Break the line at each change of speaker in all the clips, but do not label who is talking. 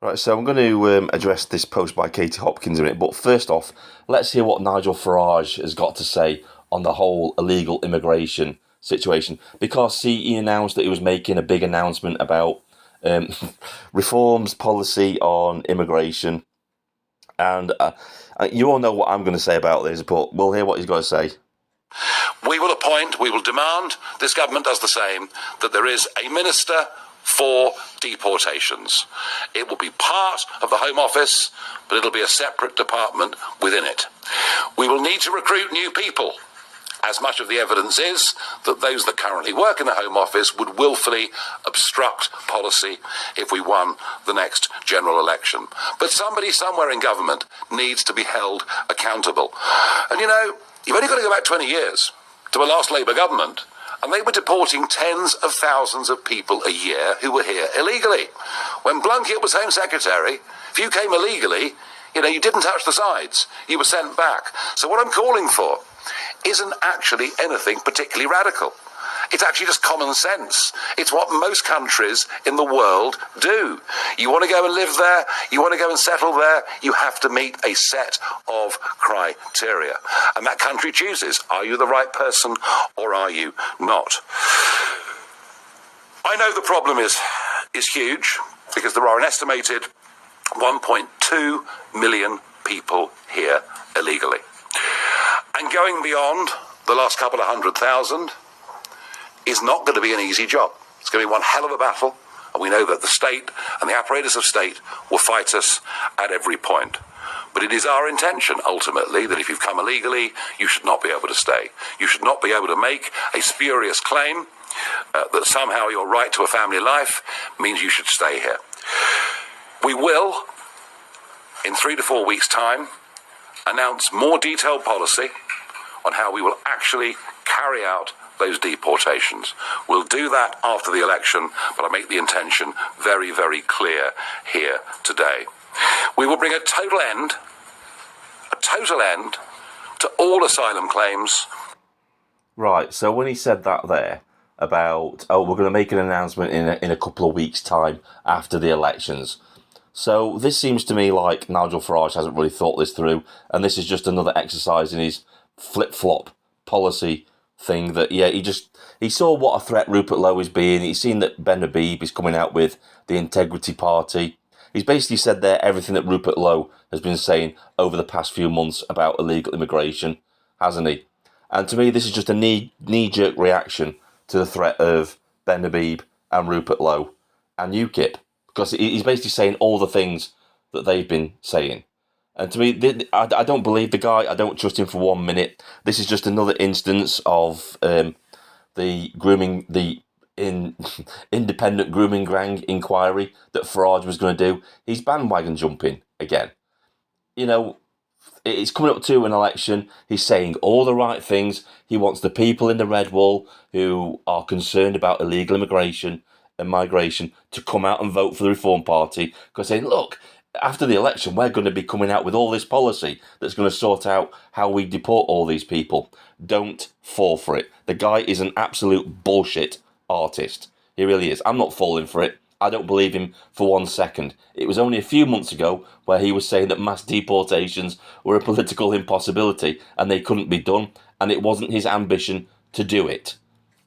Right, so I'm going to address this post by Katie Hopkins in it, but first off, let's hear what Nigel Farage has got to say on the whole illegal immigration situation. Because he announced that he was making a big announcement about um, reforms policy on immigration, and you all know what I'm going to say about this, but we'll hear what he's got to say.
We will demand, this government does the same, that there is a minister for deportations. It will be part of the Home Office, but it'll be a separate department within it. We will need to recruit new people, as much of the evidence is that those that currently work in the Home Office would willfully obstruct policy if we won the next general election. But somebody somewhere in government needs to be held accountable. And you've only got to go back 20 years to the last Labour government, and they were deporting tens of thousands of people a year who were here illegally. When Blunkett was Home Secretary, if you came illegally, you didn't touch the sides. You were sent back. So what I'm calling for isn't actually anything particularly radical. It's actually just common sense. It's what most countries in the world do. You want to go and live there, you want to go and settle there, you have to meet a set of criteria. And that country chooses, are you the right person or are you not? I know the problem is huge, because there are an estimated 1.2 million people here illegally. And going beyond the last couple of 100,000 is not going to be an easy job. It's going to be one hell of a battle, and we know that the state and the apparatus of state will fight us at every point. But it is our intention, ultimately, that if you've come illegally, you should not be able to stay. You should not be able to make a spurious claim that somehow your right to a family life means you should stay here. We will, in 3 to 4 weeks' time, announce more detailed policy on how we will actually carry out those deportations. We'll do that after the election, but I make the intention very, very clear here today. We will bring a total end to all asylum claims.
Right, so when he said that there about, we're going to make an announcement in a couple of weeks' time after the elections. So this seems to me like Nigel Farage hasn't really thought this through, and this is just another exercise in his flip-flop policy thing that, he saw what a threat Rupert Lowe is being. He's seen that Ben Habib is coming out with the Integrity Party. He's basically said there everything that Rupert Lowe has been saying over the past few months about illegal immigration, hasn't he? And to me, this is just a knee-jerk reaction to the threat of Ben Habib and Rupert Lowe and UKIP, because he's basically saying all the things that they've been saying. And to me, I don't believe the guy. I don't trust him for 1 minute. This is just another instance of the independent grooming gang inquiry that Farage was going to do. He's bandwagon jumping again. It's coming up to an election. He's saying all the right things. He wants the people in the Red Wall who are concerned about illegal immigration and migration to come out and vote for the Reform Party, because saying, look, after the election, we're going to be coming out with all this policy that's going to sort out how we deport all these people. Don't fall for it. The guy is an absolute bullshit artist. He really is. I'm not falling for it. I don't believe him for 1 second. It was only a few months ago where he was saying that mass deportations were a political impossibility and they couldn't be done, and it wasn't his ambition to do it.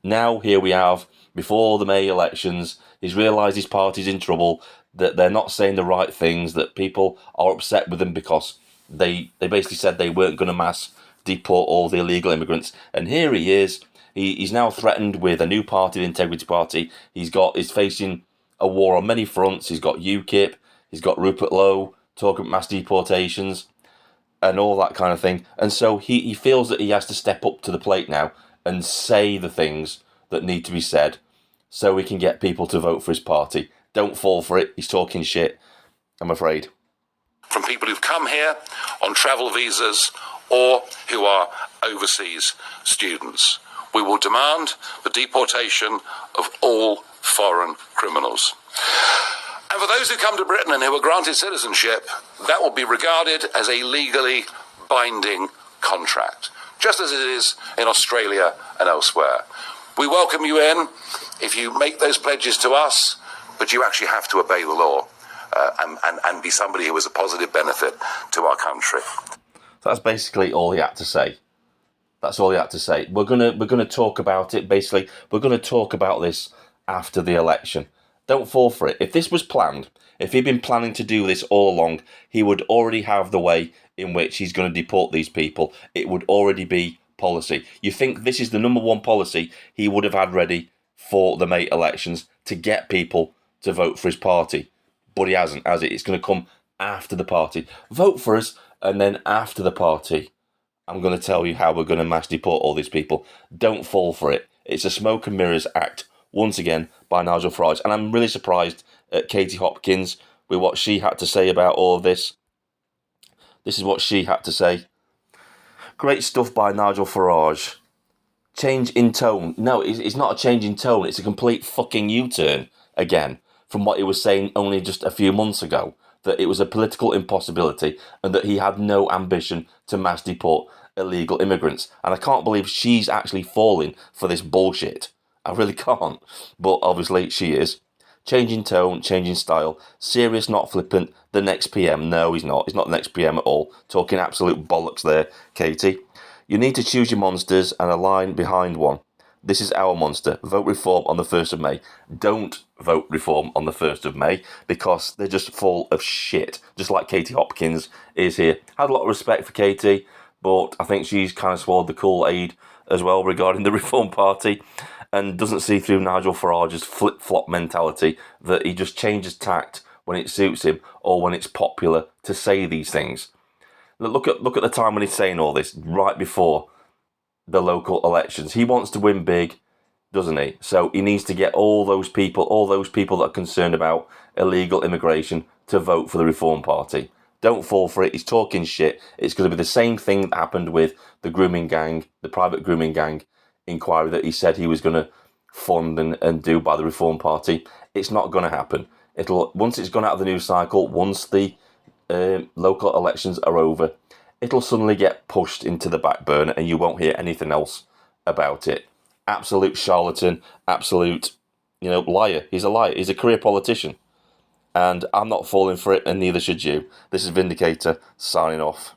Now, here we have, before the May elections, he's realised his party's in trouble, that they're not saying the right things, that people are upset with them because they basically said they weren't going to mass deport all the illegal immigrants. And here he is. He's now threatened with a new party, the Integrity Party. He's facing a war on many fronts. He's got UKIP, he's got Rupert Lowe talking about mass deportations and all that kind of thing. And so he feels that he has to step up to the plate now and say the things that need to be said so he can get people to vote for his party. Don't fall for it. He's talking shit, I'm afraid.
From people who've come here on travel visas or who are overseas students. We will demand the deportation of all foreign criminals. And for those who come to Britain and who are granted citizenship, that will be regarded as a legally binding contract, just as it is in Australia and elsewhere. We welcome you in if you make those pledges to us, but you actually have to obey the law. and be somebody who was a positive benefit to our country.
So that's basically all he had to say. That's all he had to say. We're gonna talk about it. Basically, we're gonna talk about this after the election. Don't fall for it. If this was planned, if he'd been planning to do this all along, he would already have the way in which he's going to deport these people. It would already be policy. You think this is the number one policy he would have had ready for the May elections to get people to vote for his party, but he hasn't, has it? It's going to come after the party. Vote for us, and then after the party, I'm going to tell you how we're going to mass deport all these people. Don't fall for it. It's a smoke and mirrors act, once again, by Nigel Farage. And I'm really surprised at Katie Hopkins with what she had to say about all of this. This is what she had to say. Great stuff by Nigel Farage. Change in tone. No, it's not a change in tone. It's a complete fucking U-turn, again, from what he was saying only just a few months ago. That it was a political impossibility and that he had no ambition to mass deport illegal immigrants. And I can't believe she's actually falling for this bullshit. I really can't. But obviously she is. Changing tone, changing style. Serious, not flippant. The next PM. No, he's not. He's not the next PM at all. Talking absolute bollocks there, Katie. You need to choose your monsters and align behind one. This is our monster. Vote reform on the 1st of May. Don't vote reform on the 1st of May because they're just full of shit. Just like Katie Hopkins is here. Had a lot of respect for Katie, but I think she's kind of swallowed the Kool-Aid as well regarding the Reform Party and doesn't see through Nigel Farage's flip-flop mentality that he just changes tact when it suits him or when it's popular to say these things. Look at the time when he's saying all this, right before the local elections. He wants to win big, doesn't he? So he needs to get all those people that are concerned about illegal immigration to vote for the Reform Party. Don't fall for it. He's talking shit. It's going to be the same thing that happened with the grooming gang, the private grooming gang inquiry that he said he was going to fund and do by the Reform Party. It's not going to happen. Once it's gone out of the news cycle, once the local elections are over, it'll suddenly get pushed into the back burner and you won't hear anything else about it. Absolute charlatan, absolute, liar. He's a liar. He's a career politician. And I'm not falling for it, and neither should you. This is Vindicator, signing off.